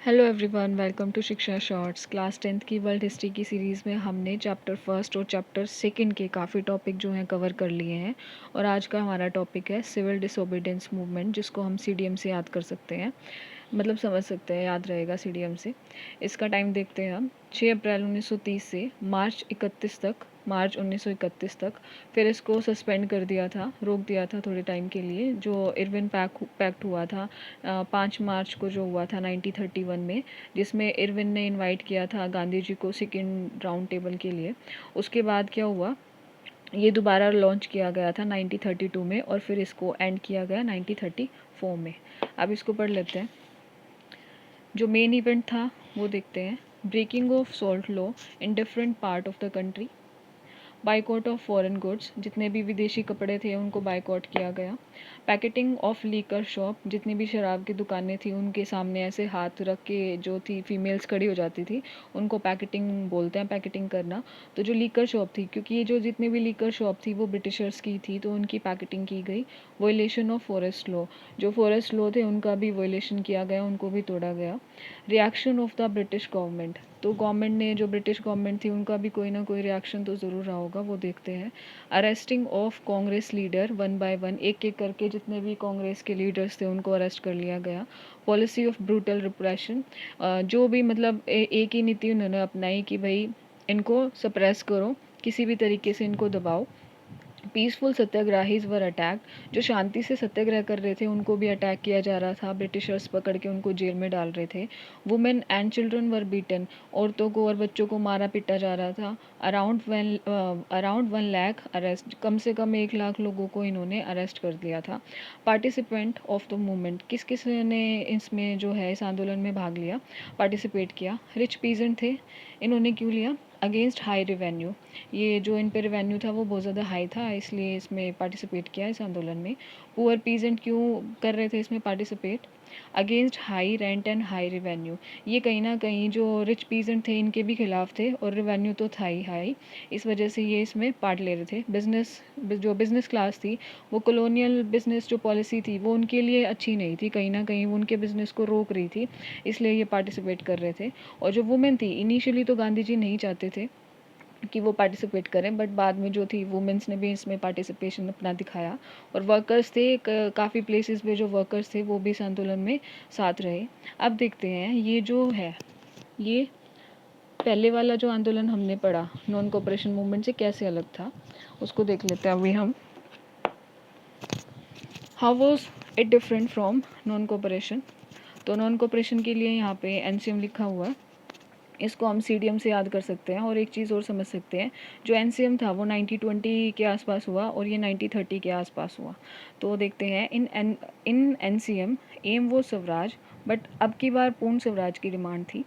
Hello everyone, welcome to शिक्षा shorts. Class 10th की world history की सीरीज़ में हमने चैप्टर फर्स्ट और चैप्टर सेकंड के काफ़ी टॉपिक जो हैं कवर कर लिए हैं। और आज का हमारा टॉपिक है सिविल डिसोबीडियंस मूवमेंट, जिसको हम सीडीएम से याद कर सकते हैं, मतलब समझ सकते हैं, याद रहेगा सीडीएम से। इसका टाइम देखते हैं हम। 6 अप्रैल 1930 से मार्च 1931 तक। फिर इसको सस्पेंड कर दिया था, रोक दिया था थोड़े टाइम के लिए। जो इरविन पैक्ट हुआ था 5 मार्च को, जो हुआ था 1931 में, जिसमें इरविन ने इनवाइट किया था गांधी जी को सेकेंड राउंड टेबल के लिए। उसके बाद क्या हुआ, ये दोबारा लॉन्च किया गया था 1932 में, और फिर इसको एंड किया गया 1934 में। अब इसको पढ़ लेते हैं। जो मेन इवेंट था वो देखते हैं। Breaking of salt law in different part of the country. Boycott of foreign goods, जितने भी विदेशी कपड़े थे उनको बाइकआउट किया गया। पैकेटिंग ऑफ लीकर शॉप, जितनी भी शराब की दुकानें थी उनके सामने ऐसे हाथ रख के जो थी फीमेल्स खड़ी हो जाती थी, उनको पैकेटिंग बोलते हैं, पैकेटिंग करना। तो जो लीकर शॉप थी, क्योंकि ये जो जितनी भी लीकर शॉप थी वो ब्रिटिशर्स की थी, तो उनकी पैकेटिंग की गई। वोलेशन ऑफ फॉरेस्ट लॉ, जो फॉरेस्ट लॉ थे उनका भी वोलेशन किया गया, उनको भी तोड़ा गया। Reaction of the British government, तो गवर्नमेंट ने, जो ब्रिटिश गवर्नमेंट थी उनका भी कोई ना कोई रिएक्शन तो ज़रूर रहा होगा, वो देखते हैं। Arresting of Congress leader one by one, एक एक करके जितने भी कांग्रेस के लीडर्स थे उनको अरेस्ट कर लिया गया। पॉलिसी ऑफ ब्रूटल रिप्रेशन, जो भी मतलब एक ही नीति उन्होंने अपनाई कि भाई इनको सप्रेस करो, किसी भी तरीके से इनको दबाओ। पीसफुल सत्याग्रहीज वर अटैक, जो शांति से सत्याग्रह कर रहे थे उनको भी अटैक किया जा रहा था, ब्रिटिशर्स पकड़ के उनको जेल में डाल रहे थे। Women and children were beaten, औरतों को और बच्चों को मारा पीटा जा रहा था। अराउंड 1 लाख अरेस्ट, कम से कम 1 लाख लोगों को इन्होंने अरेस्ट कर दिया था। पार्टिसिपेंट ऑफ द मूवमेंट, किस किस ने इसमें जो है इस आंदोलन में भाग लिया, पार्टिसिपेट किया। रिच पीजेंट थे, इन्होंने क्यों लिया, अगेंस्ट हाई रिवेन्यू, ये जो इन पे रिवेन्यू था वो बहुत ज़्यादा हाई था, इसलिए इसमें पार्टिसिपेट किया इस आंदोलन में। पुअर पीजेंट क्यों कर रहे थे इसमें participate, against high rent and high revenue, ये कहीं ना कहीं जो रिच पीजेंट थे इनके भी खिलाफ थे, और रिवेन्यू तो था ही हाई, इस वजह से ये इसमें पार्ट ले रहे थे। जो बिज़नेस क्लास थी, वो कॉलोनियल बिजनेस जो पॉलिसी थी वो उनके लिए अच्छी नहीं थी, कहीं ना कहीं वो उनके बिजनेस को रोक रही थी, इसलिए ये पार्टिसिपेट कर रहे थे। और जो वुमेन थी, इनिशियली तो गांधी जी नहीं चाहते थे कि वो पार्टिसिपेट करें, बट बाद में जो थी वुमेंस ने भी इसमें पार्टिसिपेशन अपना दिखाया। और वर्कर्स थे, काफ़ी प्लेसेस पे जो वर्कर्स थे वो भी इस आंदोलन में साथ रहे। अब देखते हैं ये जो है, ये पहले वाला जो आंदोलन हमने पढ़ा नॉन कोऑपरेशन मूवमेंट से कैसे अलग था, उसको देख लेते हैं अभी हम। How was it different from non cooperation, तो नॉन कोऑपरेशन के लिए यहाँ पे एनसीएम लिखा हुआ है, इसको हम सीडीएम से याद कर सकते हैं। और एक चीज़ और समझ सकते हैं, जो एनसीएम था वो 1920 के आसपास हुआ और ये 1930 के आसपास हुआ। तो देखते हैं, इन एनसीएम एम वो स्वराज, बट अब की बार पूर्ण स्वराज की डिमांड थी।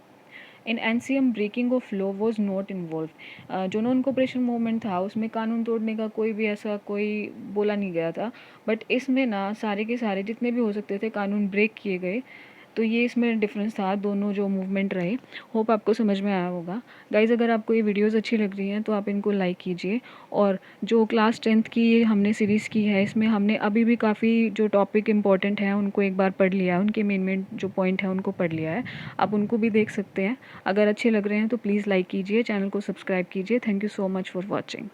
In NCM breaking off law was not involve, जो नॉन कोऑपरेशन मूवमेंट था उसमें कानून तोड़ने का कोई भी ऐसा कोई बोला नहीं गया था, बट इसमें ना सारे के सारे जितने भी हो सकते थे कानून ब्रेक किए गए। तो ये इसमें डिफरेंस था दोनों जो मूवमेंट रहे। होप आपको समझ में आया होगा गाइज़। अगर आपको ये वीडियोस अच्छी लग रही हैं तो आप इनको लाइक कीजिए। और जो क्लास 10th की ये हमने सीरीज़ की है, इसमें हमने अभी भी काफ़ी जो टॉपिक इंपॉर्टेंट हैं उनको एक बार पढ़ लिया है, उनके मेन मेन जो पॉइंट हैं उनको पढ़ लिया है, आप उनको भी देख सकते हैं। अगर अच्छे लग रहे हैं तो प्लीज़ लाइक कीजिए, चैनल को सब्सक्राइब कीजिए। Thank you so much for watching.